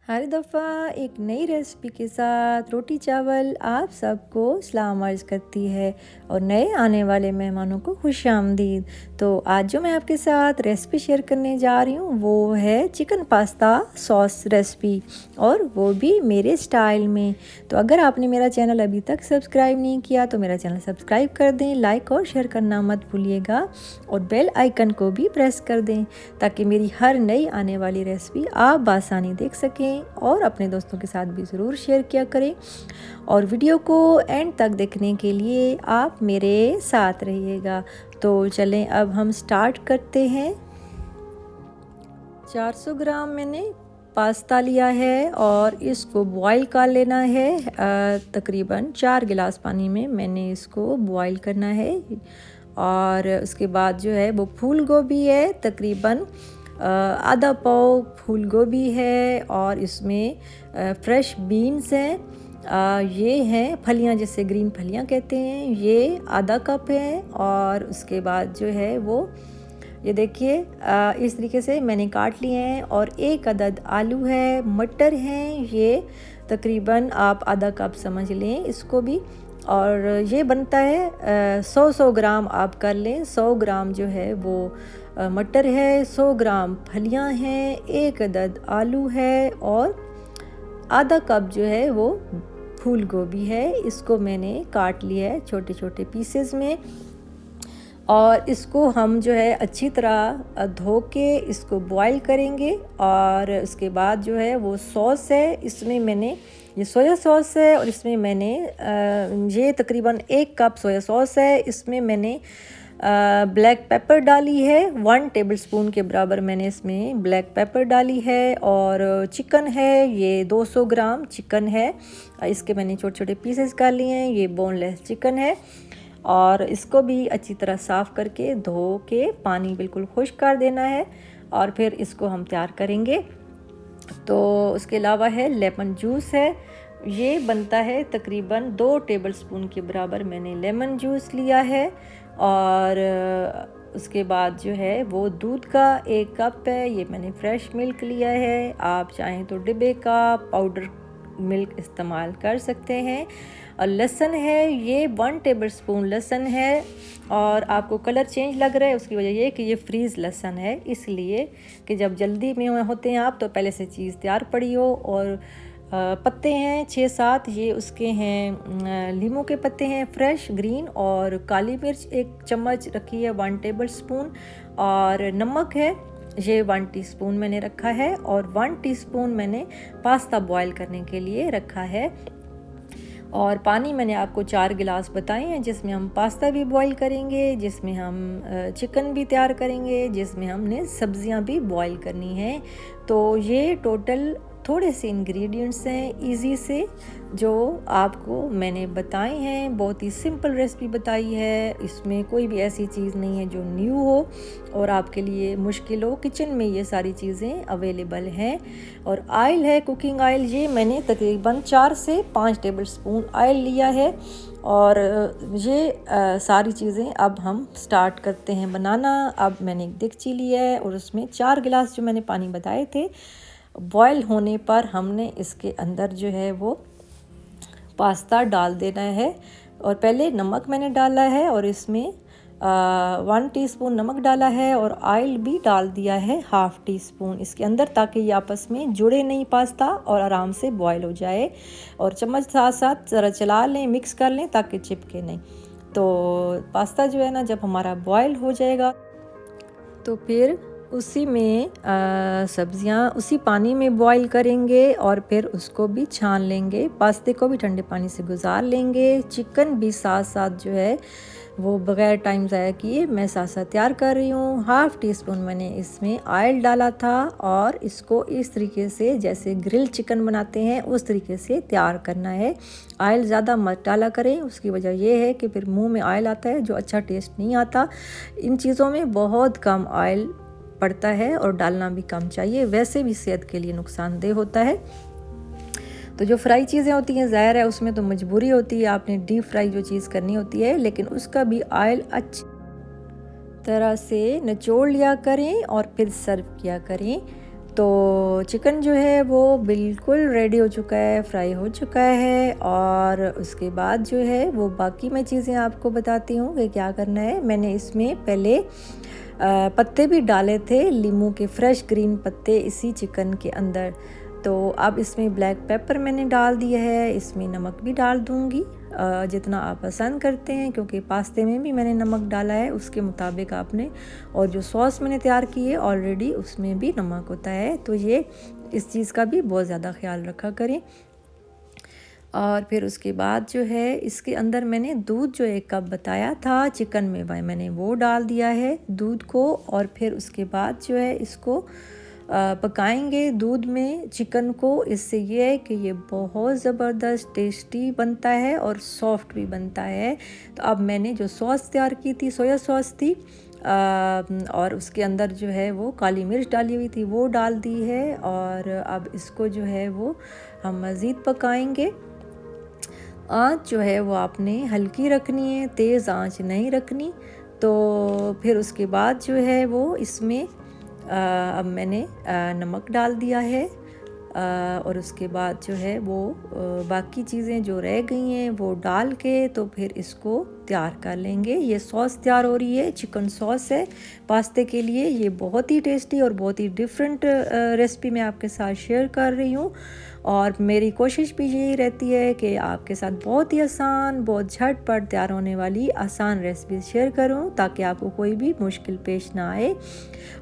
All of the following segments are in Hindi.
हर दफ़ा एक नई रेसिपी के साथ रोटी चावल आप सबको सलाम अर्ज़ करती है और नए आने वाले मेहमानों को खुशामदीद। तो आज जो मैं आपके साथ रेसिपी शेयर करने जा रही हूँ वो है चिकन पास्ता सॉस रेसिपी, और वो भी मेरे स्टाइल में। तो अगर आपने मेरा चैनल अभी तक सब्सक्राइब नहीं किया तो मेरा चैनल सब्सक्राइब कर दें, लाइक और शेयर करना मत भूलिएगा और बेल आइकन को भी प्रेस कर दें ताकि मेरी हर नई आने वाली रेसिपी आप बासानी देख सकें, और अपने दोस्तों के साथ भी ज़रूर शेयर किया करें। और वीडियो को एंड तक देखने के लिए आप मेरे साथ रहिएगा। तो चलें अब हम स्टार्ट करते हैं। 400 ग्राम मैंने पास्ता लिया है और इसको बॉईल कर लेना है। तकरीबन 4 गिलास पानी में मैंने इसको बॉईल करना है। और उसके बाद जो है वो फूल गोभी है, तकरीबन आधा पाव फूल गोभी है, और इसमें फ्रेश बीन्स हैं। ये हैं फलियां, जैसे ग्रीन फलियां कहते हैं, ये आधा कप है। और उसके बाद जो है वो ये देखिए इस तरीके से मैंने काट लिए हैं। और एक अदद आलू है, मटर हैं, ये तकरीबन आप आधा कप समझ लें इसको भी। और ये बनता है 100 ग्राम आप कर लें। 100 ग्राम जो है वो मटर है, 100 ग्राम फलियां हैं, एक अदद आलू है, और आधा कप जो है वो फूल गोभी है। इसको मैंने काट लिया है छोटे छोटे पीसेस में। और इसको हम जो है अच्छी तरह धो के इसको बॉईल करेंगे। और उसके बाद जो है वो सॉस है, इसमें मैंने ये सोया सॉस है, और इसमें मैंने ये तकरीबन 1 कप सोया सॉस है। इसमें मैंने ब्लैक पेपर डाली है, 1 टेबलस्पून के बराबर मैंने इसमें ब्लैक पेपर डाली है। और चिकन है, ये 200 ग्राम चिकन है, इसके मैंने छोटे छोटे पीसेस कर लिए हैं। ये बोनलेस चिकन है, और इसको भी अच्छी तरह साफ़ करके धो के पानी बिल्कुल खुश्क कर देना है, और फिर इसको हम तैयार करेंगे। तो उसके अलावा है लेमन जूस है, ये बनता है तकरीबन 2 टेबलस्पून के बराबर मैंने लेमन जूस लिया है। और उसके बाद जो है वो दूध का 1 कप है, ये मैंने फ्रेश मिल्क लिया है। आप चाहें तो डिब्बे का पाउडर मिल्क इस्तेमाल कर सकते हैं। और लहसुन है, ये 1 टेबलस्पून लहसुन है। और आपको कलर चेंज लग रहा है, उसकी वजह ये कि ये फ्रीज़ लहसुन है, इसलिए कि जब जल्दी में होते हैं आप तो पहले से चीज़ तैयार पड़ी हो। और पत्ते हैं 6-7, ये उसके हैं लीमू के पत्ते हैं फ्रेश ग्रीन। और काली मिर्च 1 चम्मच रखी है, 1 टेबलस्पून। और नमक है, ये 1 टीस्पून मैंने रखा है। और 1 टीस्पून मैंने पास्ता बॉईल करने के लिए रखा है। और पानी मैंने आपको 4 गिलास बताए हैं, जिसमें हम पास्ता भी बॉईल करेंगे, जिसमें हम चिकन भी तैयार करेंगे, जिसमें हमने सब्जियां भी बॉईल करनी हैं। तो ये टोटल थोड़े से इंग्रेडिएंट्स हैं इजी से, जो आपको मैंने बताए हैं। बहुत ही सिंपल रेसिपी बताई है, इसमें कोई भी ऐसी चीज़ नहीं है जो न्यू हो और आपके लिए मुश्किल हो। किचन में ये सारी चीज़ें अवेलेबल हैं। और ऑयल है, कुकिंग ऑयल, ये मैंने तकरीबन 4 से 5 टेबलस्पून ऑयल लिया है। और ये सारी चीज़ें अब हम स्टार्ट करते हैं बनाना। अब मैंने एक देगची लिया है और उसमें 4 गिलास जो मैंने पानी बताए थे बॉयल होने पर हमने इसके अंदर जो है वो पास्ता डाल देना है। और पहले नमक मैंने डाला है, और इसमें 1 टीस्पून नमक डाला है, और ऑयल भी डाल दिया है 1/2 टीस्पून इसके अंदर, ताकि ये आपस में जुड़े नहीं पास्ता और आराम से बॉयल हो जाए। और चम्मच साथ साथ ज़रा चला लें, मिक्स कर लें ताकि चिपके नहीं। तो पास्ता जो है ना, जब हमारा बॉयल हो जाएगा तो फिर उसी में सब्जियां उसी पानी में बॉईल करेंगे, और फिर उसको भी छान लेंगे, पास्ते को भी ठंडे पानी से गुजार लेंगे। चिकन भी साथ साथ जो है वो बग़ैर टाइम ज़ाया किए मैं साथ साथ तैयार कर रही हूँ। 1/2 टीस्पून मैंने इसमें ऑयल डाला था, और इसको इस तरीके से जैसे ग्रिल चिकन बनाते हैं उस तरीके से तैयार करना है। ऑयल ज़्यादा मत डाला करें, उसकी वजह यह है कि फिर मुंह में ऑयल आता है जो अच्छा टेस्ट नहीं आता। इन चीज़ों में बहुत कम ऑयल पड़ता है और डालना भी कम चाहिए, वैसे भी सेहत के लिए नुकसानदेह होता है। तो जो फ्राई चीज़ें होती हैं, ज़ाहिर है उसमें तो मजबूरी होती है, आपने डीप फ्राई जो चीज़ करनी होती है, लेकिन उसका भी ऑयल अच्छी तरह से निचोड़ लिया करें और फिर सर्व किया करें। तो चिकन जो है वो बिल्कुल रेडी हो चुका है, फ्राई हो चुका है। और उसके बाद जो है वो बाकी मैं चीज़ें आपको बताती हूँ कि क्या करना है। मैंने इसमें पहले पत्ते भी डाले थे, नींबू के फ्रेश ग्रीन पत्ते इसी चिकन के अंदर। तो अब इसमें ब्लैक पेपर मैंने डाल दिया है, इसमें नमक भी डाल दूँगी जितना आप पसंद करते हैं, क्योंकि पास्ते में भी मैंने नमक डाला है उसके मुताबिक आपने। और जो सॉस मैंने तैयार की है ऑलरेडी उसमें भी नमक होता है, तो ये इस चीज़ का भी बहुत ज़्यादा ख्याल रखा करें। और फिर उसके बाद जो है इसके अंदर मैंने दूध जो 1 कप बताया था चिकन में, भाई मैंने वो डाल दिया है दूध को। और फिर उसके बाद जो है इसको पकाएंगे दूध में चिकन को। इससे ये है कि ये बहुत ज़बरदस्त टेस्टी बनता है और सॉफ्ट भी बनता है। तो अब मैंने जो सॉस तैयार की थी, सोया सॉस थी, और उसके अंदर जो है वो काली मिर्च डाली हुई थी, वो डाल दी है। और अब इसको जो है वो हम मज़ीद पकाएंगे। आँच जो है वो आपने हल्की रखनी है, तेज़ आँच नहीं रखनी। तो फिर उसके बाद जो है वो इसमें अब मैंने नमक डाल दिया है। और उसके बाद जो है वो बाकी चीज़ें जो रह गई हैं वो डाल के तो फिर इसको तैयार कर लेंगे। ये सॉस तैयार हो रही है, चिकन सॉस है पास्ते के लिए। ये बहुत ही टेस्टी और बहुत ही डिफरेंट रेसिपी मैं आपके साथ शेयर कर रही हूँ। और मेरी कोशिश भी यही रहती है कि आपके साथ बहुत ही आसान, बहुत झटपट तैयार होने वाली आसान रेसिपी शेयर करूं, ताकि आपको कोई भी मुश्किल पेश ना आए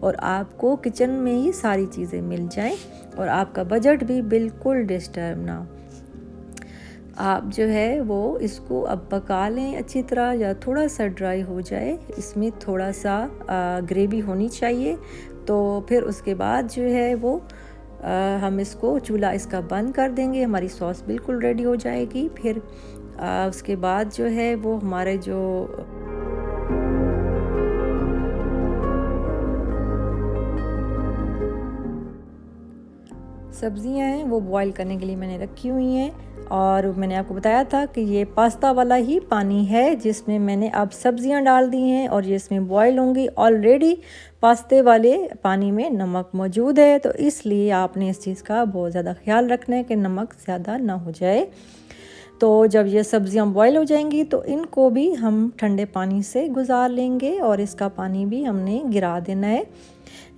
और आपको किचन में ही सारी चीज़ें मिल जाएं और आपका बजट भी बिल्कुल डिस्टर्ब ना हो। आप जो है वो इसको अब पका लें अच्छी तरह, या थोड़ा सा ड्राई हो जाए, इसमें थोड़ा सा ग्रेवी होनी चाहिए। तो फिर उसके बाद जो है वो हम इसको चूल्हा इसका बंद कर देंगे, हमारी सॉस बिल्कुल रेडी हो जाएगी। फिर उसके बाद जो है वो हमारे जो सब्जियां हैं वो बॉईल करने के लिए मैंने रखी हुई हैं। और मैंने आपको बताया था कि ये पास्ता वाला ही पानी है जिसमें मैंने अब सब्जियां डाल दी हैं और ये इसमें बॉईल होंगी। ऑलरेडी पास्ते वाले पानी में नमक मौजूद है, तो इसलिए आपने इस चीज़ का बहुत ज़्यादा ख्याल रखना है कि नमक ज़्यादा ना हो जाए। तो जब ये सब्जियां बॉईल हो जाएंगी तो इनको भी हम ठंडे पानी से गुजार लेंगे और इसका पानी भी हमने गिरा देना है।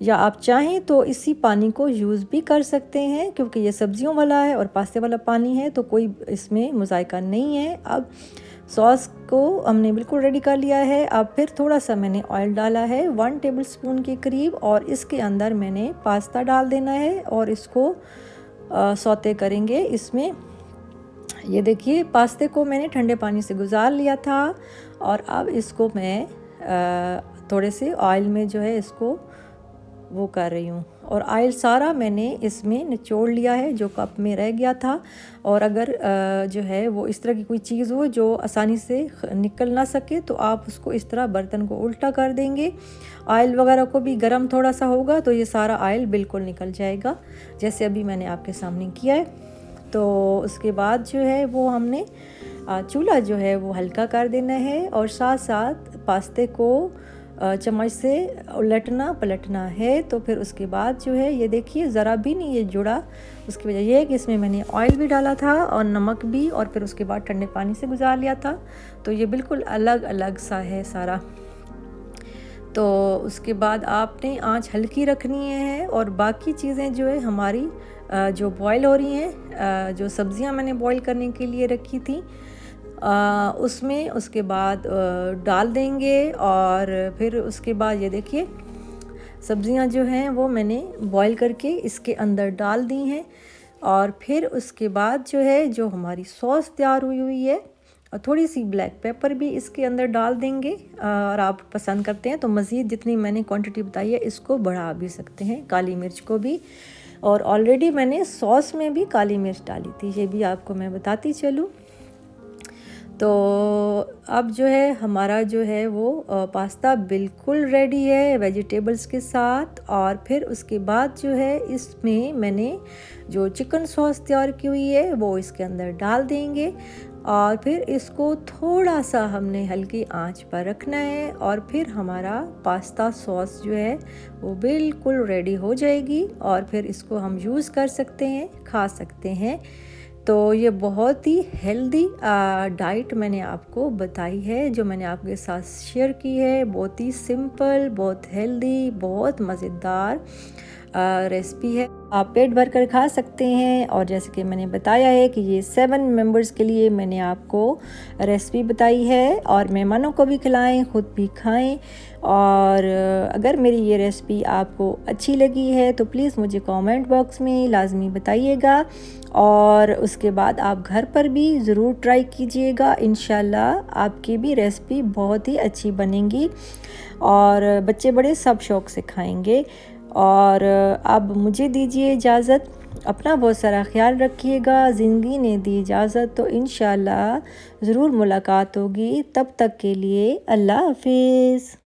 या आप चाहें तो इसी पानी को यूज़ भी कर सकते हैं, क्योंकि ये सब्जियों वाला है और पास्ते वाला पानी है तो कोई इसमें मुज़ायका नहीं है। अब सॉस को हमने बिल्कुल रेडी कर लिया है। अब फिर थोड़ा सा मैंने ऑयल डाला है 1 टेबलस्पून के करीब, और इसके अंदर मैंने पास्ता डाल देना है और इसको सौते करेंगे। इसमें ये देखिए पास्ते को मैंने ठंडे पानी से गुजार लिया था और अब इसको मैं थोड़े से ऑयल में जो है इसको वो कर रही हूँ, और ऑयल सारा मैंने इसमें निचोड़ लिया है जो कप में रह गया था। और अगर जो है वो इस तरह की कोई चीज़ हो जो आसानी से निकल ना सके तो आप उसको इस तरह बर्तन को उल्टा कर देंगे। ऑयल वगैरह को भी गर्म थोड़ा सा होगा तो ये सारा ऑयल बिल्कुल निकल जाएगा, जैसे अभी मैंने आपके सामने किया है। तो उसके बाद जो है वो हमने चूल्हा जो है वो हल्का कर देना है और साथ साथ पास्ते को चम्मच से उलटना पलटना है। तो फिर उसके बाद जो है ये देखिए ज़रा भी नहीं ये जुड़ा। उसकी वजह ये है कि इसमें मैंने ऑयल भी डाला था और नमक भी, और फिर उसके बाद ठंडे पानी से गुजार लिया था, तो ये बिल्कुल अलग अलग सा है सारा। तो उसके बाद आपने आंच हल्की रखनी है और बाकी चीज़ें जो है हमारी जो बॉईल हो रही हैं, जो सब्ज़ियां मैंने बॉईल करने के लिए रखी थी उसमें उसके बाद डाल देंगे। और फिर उसके बाद ये देखिए सब्ज़ियां जो हैं वो मैंने बॉईल करके इसके अंदर डाल दी हैं। और फिर उसके बाद जो है जो हमारी सॉस तैयार हुई है, और थोड़ी सी ब्लैक पेपर भी इसके अंदर डाल देंगे। और आप पसंद करते हैं तो मज़ीद जितनी मैंने क्वांटिटी बताई है इसको बढ़ा भी सकते हैं, काली मिर्च को भी। और ऑलरेडी मैंने सॉस में भी काली मिर्च डाली थी, ये भी आपको मैं बताती चलूँ। तो अब जो है हमारा जो है वो पास्ता बिल्कुल रेडी है वेजिटेबल्स के साथ। और फिर उसके बाद जो है इसमें मैंने जो चिकन सॉस तैयार की हुई है वो इसके अंदर डाल देंगे। और फिर इसको थोड़ा सा हमने हल्की आंच पर रखना है और फिर हमारा पास्ता सॉस जो है वो बिल्कुल रेडी हो जाएगी और फिर इसको हम यूज़ कर सकते हैं, खा सकते हैं। तो ये बहुत ही हेल्दी डाइट मैंने आपको बताई है, जो मैंने आपके साथ शेयर की है। बहुत ही सिंपल, बहुत हेल्दी, बहुत मज़ेदार रेसिपी है। आप पेट भर कर खा सकते हैं। और जैसे कि मैंने बताया है कि ये 7 मेंबर्स के लिए मैंने आपको रेसिपी बताई है और मेहमानों को भी खिलाएं, ख़ुद भी खाएं। और अगर मेरी ये रेसिपी आपको अच्छी लगी है तो प्लीज़ मुझे कमेंट बॉक्स में लाजमी बताइएगा और उसके बाद आप घर पर भी ज़रूर ट्राई कीजिएगा। इंशाल्लाह आपकी भी रेसिपी बहुत ही अच्छी बनेगी और बच्चे बड़े सब शौक़ से खाएंगे। और अब मुझे दीजिए इजाज़त, अपना बहुत सारा ख्याल रखिएगा। ज़िंदगी ने दी इजाज़त तो इंशाल्लाह ज़रूर मुलाकात होगी। तब तक के लिए अल्लाह हाफ़िज़।